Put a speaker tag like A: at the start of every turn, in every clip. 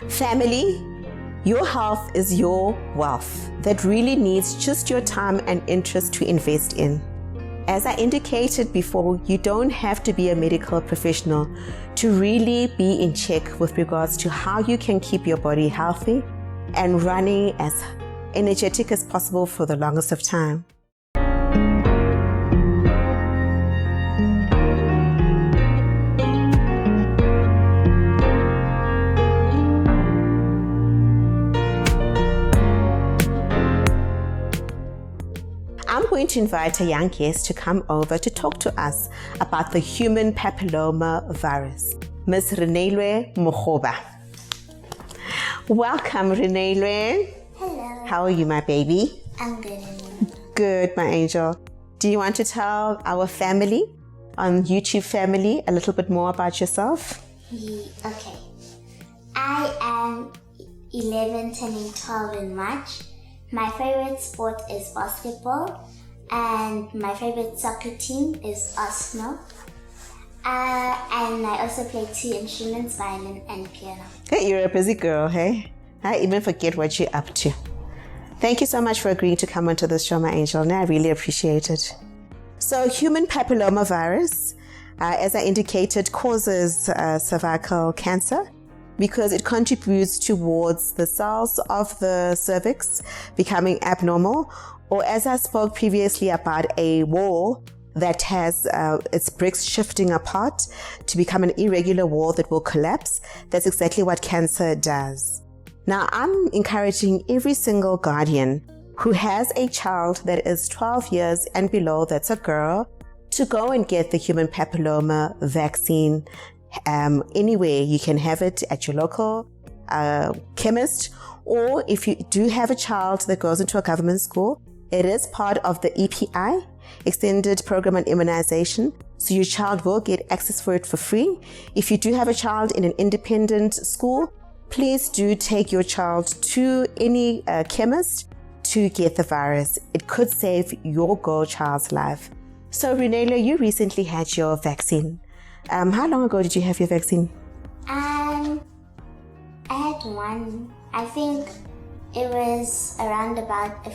A: Family, your health is your wealth that really needs just your time and interest to invest in. As I indicated before, you don't have to be a medical professional to really be in check with regards to how you can keep your body healthy and running as energetic as possible for the longest of time. I'm going to invite a young guest to come over to talk to us about the Human Papillomavirus, Ms. Reneilwe Mogoba. Welcome, Reneilwe.
B: Hello.
A: How are you, my baby?
B: I'm good.
A: Good, my angel. Do you want to tell our family, YouTube family, a little bit more about yourself?
B: Okay. I am 11, turning 12 in March. My favorite sport is basketball, and my favorite soccer team is Arsenal. And I also play 2 instruments, violin and piano.
A: Hey, you're a busy girl, hey? I even forget what you're up to. Thank you so much for agreeing to come onto this show, my angel, and I really appreciate it. So, human papillomavirus, as I indicated, causes cervical cancer because it contributes towards the cells of the cervix becoming abnormal, or as I spoke previously about a wall that has its bricks shifting apart to become an irregular wall that will collapse. That's exactly what cancer does. Now, I'm encouraging every single guardian who has a child that is 12 years and below, that's a girl, to go and get the human papilloma vaccine anywhere. You can have it at your local chemist, or if you do have a child that goes into a government school, it is part of the EPI, Extended Program on Immunization, so your child will get access for it for free. If you do have a child in an independent school, please do take your child to any chemist to get the virus. It could save your girl child's life. So Reneilwe, you recently had your vaccine. How long ago did you have your vaccine?
B: I had one. I think it was around about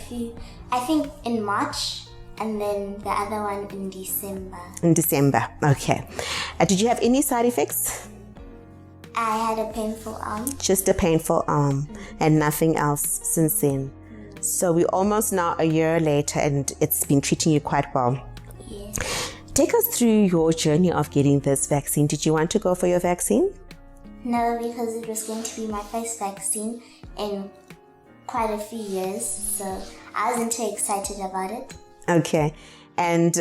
B: in March, and then the other one in December.
A: In December, okay. Did you have any side effects?
B: I had a painful arm.
A: Just a painful arm, and nothing else since then. So we're almost now a year later, and it's been treating you quite well.
B: Yes.
A: Take us through your journey of getting this vaccine. Did you want to go for your vaccine?
B: No, because it was going to be my first vaccine in quite a few years, so I wasn't too excited about it.
A: Okay, and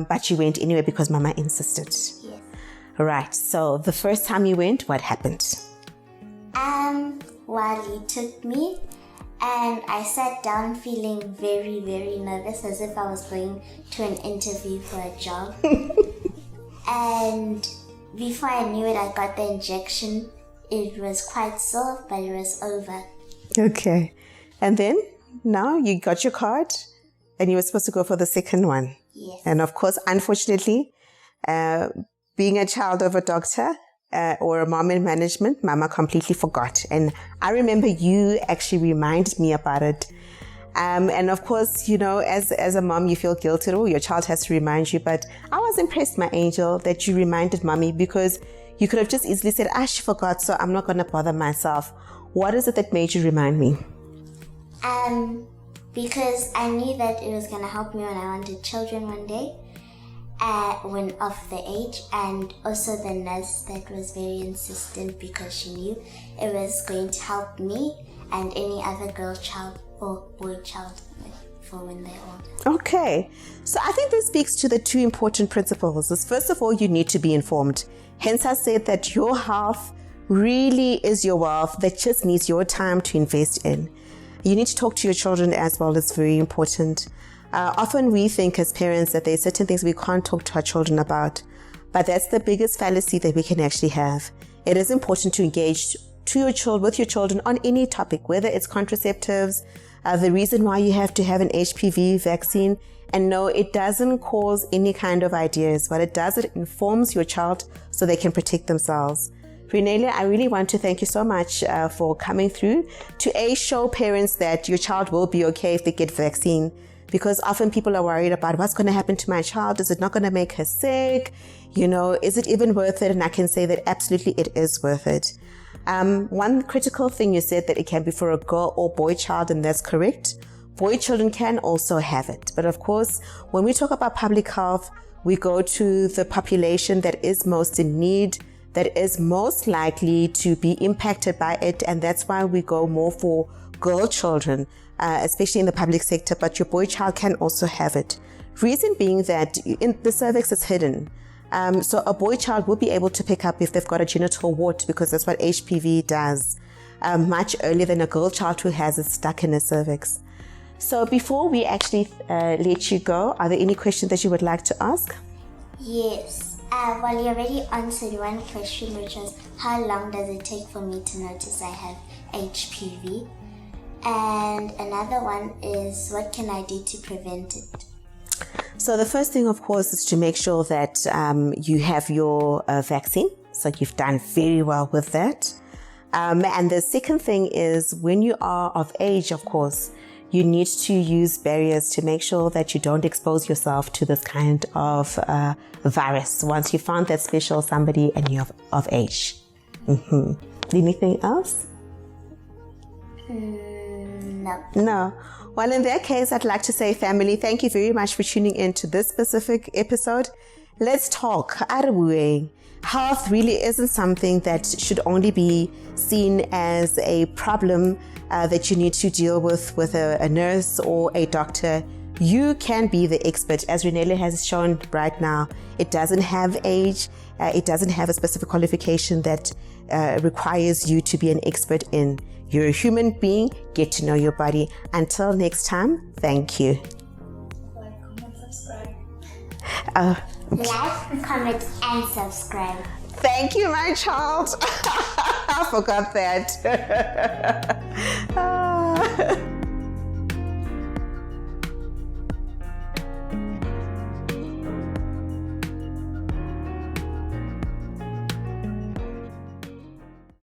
A: but you went anyway because Mama insisted.
B: Yes.
A: Right. So the first time you went, what happened?
B: Well, he took me, and I sat down feeling very, very nervous, as if I was going to an interview for a job. And before I knew it, I got the injection. It was quite sore, but it was over.
A: Okay. And then, now you got your card, and you were supposed to go for the second one.
B: Yes.
A: And of course, unfortunately, being a child of a doctor or a mom in management, Mama completely forgot. And I remember you actually reminded me about it. And of course, you know, as a mom, you feel guilty. Oh, your child has to remind you. But I was impressed, my angel, that you reminded Mommy, because you could have just easily said, she forgot, so I'm not going to bother myself. What is it that made you remind me?
B: Because I knew that it was going to help me when I wanted children one day, when of the age, and also the nurse that was very insistent because she knew it was going to help me and any other girl child or boy child for when they're older.
A: Okay, so I think this speaks to the 2 important principles. First of all, you need to be informed. Hence, I said that your health really is your wealth that just needs your time to invest in. You need to talk to your children as well. It's very important. Often we think as parents that there are certain things we can't talk to our children about, but that's the biggest fallacy that we can actually have. It is important to engage with your children on any topic, whether it's contraceptives, the reason why you have to have an HPV vaccine. And no, it doesn't cause any kind of ideas. What it does, it informs your child so they can protect themselves. Reneilwe, I really want to thank you so much for coming through to show parents that your child will be okay if they get vaccine, because often people are worried about what's going to happen to my child. Is it not going to make her sick? Is it even worth it? And I can say that absolutely it is worth it. One critical thing you said that it can be for a girl or boy child, and that's correct. Boy children can also have it. But of course, when we talk about public health, we go to the population that is most in need, that is most likely to be impacted by it, and that's why we go more for girl children, especially in the public sector, but your boy child can also have it. Reason being that the cervix is hidden. So a boy child will be able to pick up if they've got a genital wart, because that's what HPV does, much earlier than a girl child who has it stuck in the cervix. So before we actually let you go, are there any questions that you would like to ask?
B: Yes. Well, you already answered one question, which was how long does it take for me to notice I have HPV? And another one is what can I do to prevent it?
A: So the first thing, of course, is to make sure that you have your vaccine. So you've done very well with that. And the second thing is when you are of age, of course, you need to use barriers to make sure that you don't expose yourself to this kind of virus once you found that special somebody and you're of age. Anything else?
B: No.
A: No. Well, in that case, I'd like to say, family, thank you very much for tuning in to this specific episode. Let's talk. Health really isn't something that should only be seen as a problem that you need to deal with a nurse or a doctor. You can be the expert, as Reneilwe has shown right now. It doesn't have age. It doesn't have a specific qualification that requires you to be an expert in. You're a human being. Get to know your body. Until next time, thank you.
B: Like, comment, subscribe. Like, comment, and subscribe.
A: Thank you, my child. I forgot that.